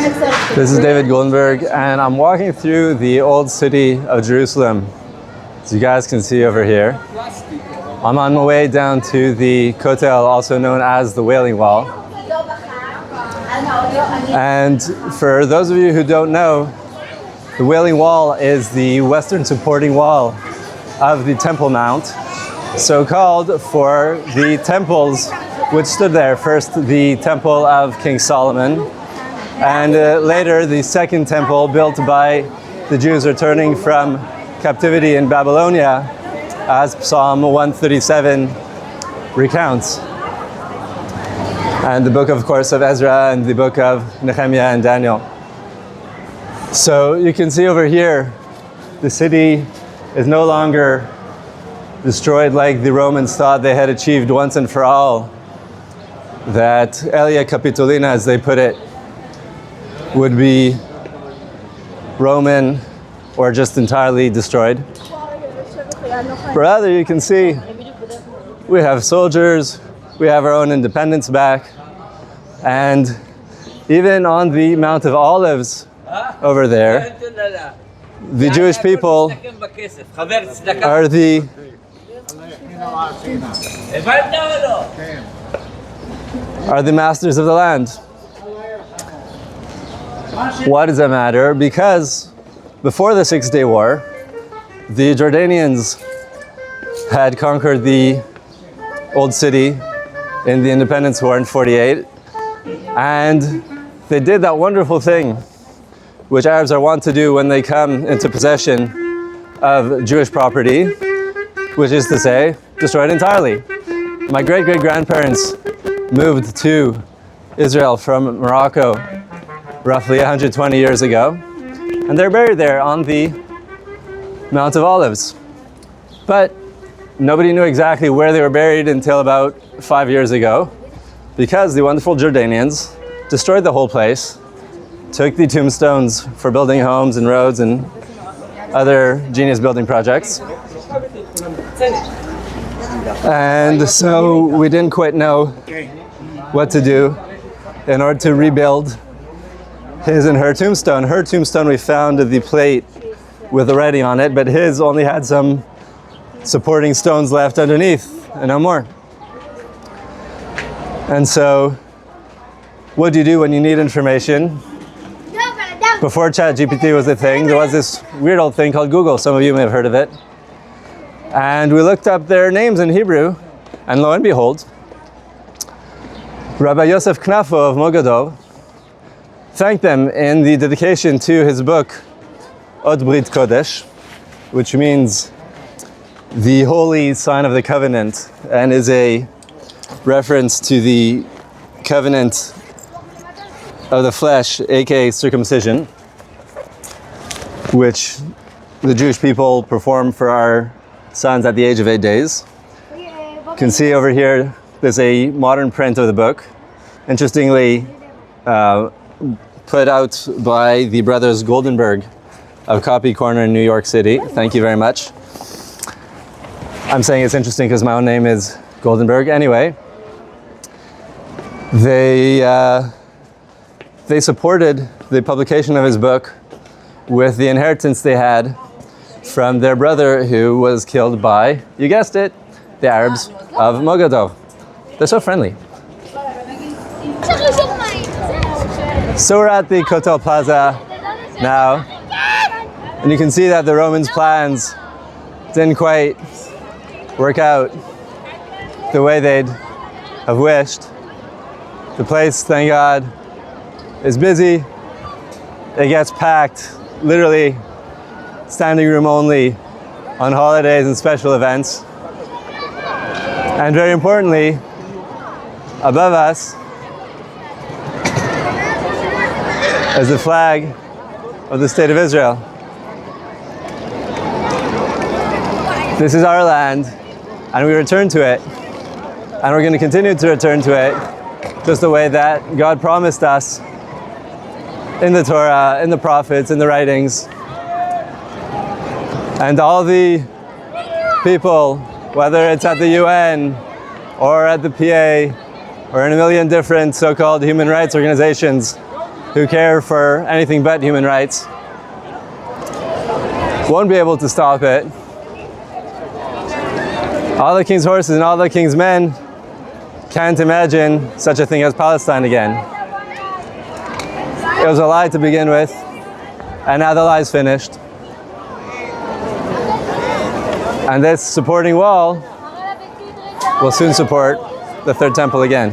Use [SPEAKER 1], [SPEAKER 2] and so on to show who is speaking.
[SPEAKER 1] This is David Goldenberg, and I'm walking through the old city of Jerusalem, as you guys can see over here. I'm on my way down to the Kotel, also known as the Wailing Wall. And for those of you who don't know, the Wailing Wall is the western supporting wall of the Temple Mount, so called for the temples which stood there. First, the Temple of King Solomon, and later the second temple built by the Jews returning from captivity in Babylonia, as Psalm 137 recounts. And the book, of course, of Ezra and the book of Nehemiah and Daniel. So you can see over here, the city is no longer destroyed like the Romans thought they had achieved once and for all. That Elia Capitolina, as they put it, would be Roman or just entirely destroyed. Rather, you can see we have soldiers, we have our own independence back, and even on the Mount of Olives over there, the Jewish people are the masters of the land. Why does that matter? Because before the 6 Day War, the Jordanians had conquered the old city in the Independence War in 48, and they did that wonderful thing which Arabs are wont to do when they come into possession of Jewish property, which is to say, destroy it entirely. My great-great-grandparents moved to Israel from Morocco roughly 120 years ago, and they're buried there on the Mount of Olives. But nobody knew exactly where they were buried until about 5 years ago, because the wonderful Jordanians destroyed the whole place, took the tombstones for building homes and roads and other genius building projects. And so we didn't quite know what to do in order to rebuild his and her tombstone. Her tombstone, we found the plate with the writing on it, but his only had some supporting stones left underneath and no more. And so what do you do when you need information? Before ChatGPT was a thing, there was this weird old thing called Google. Some of you may have heard of it. And we looked up their names in Hebrew, and lo and behold, Rabbi Yosef Knafo of Mogadov thanked them in the dedication to his book, Od Brit Kodesh, which means the holy sign of the covenant, and is a reference to the covenant of the flesh, aka circumcision, which the Jewish people perform for our sons at the age of 8 days. You can see over here, there's a modern print of the book, interestingly put out by the brothers Goldenberg of Copy Corner in New York City. Thank you very much. I'm saying it's interesting because my own name is Goldenberg. Anyway, they supported the publication of his book with the inheritance they had from their brother who was killed by, you guessed it, the Arabs of Mogadov. They're so friendly. So we're at the Kotel Plaza now, and you can see that the Romans' plans didn't quite work out the way they'd have wished. The place, thank God, is busy. It gets packed, literally standing room only on holidays and special events. And very importantly, above us is the flag of the State of Israel. This is our land, and we return to it, and we're going to continue to return to it just the way that God promised us in the Torah, in the prophets, in the writings. And all the people, whether it's at the UN or at the PA or in a million different so-called human rights organizations, who care for anything but human rights won't be able to stop it. All the king's horses and all the king's men can't imagine such a thing as Palestine again. It was a lie to begin with, and now the lie's finished. And this supporting wall will soon support the third temple again.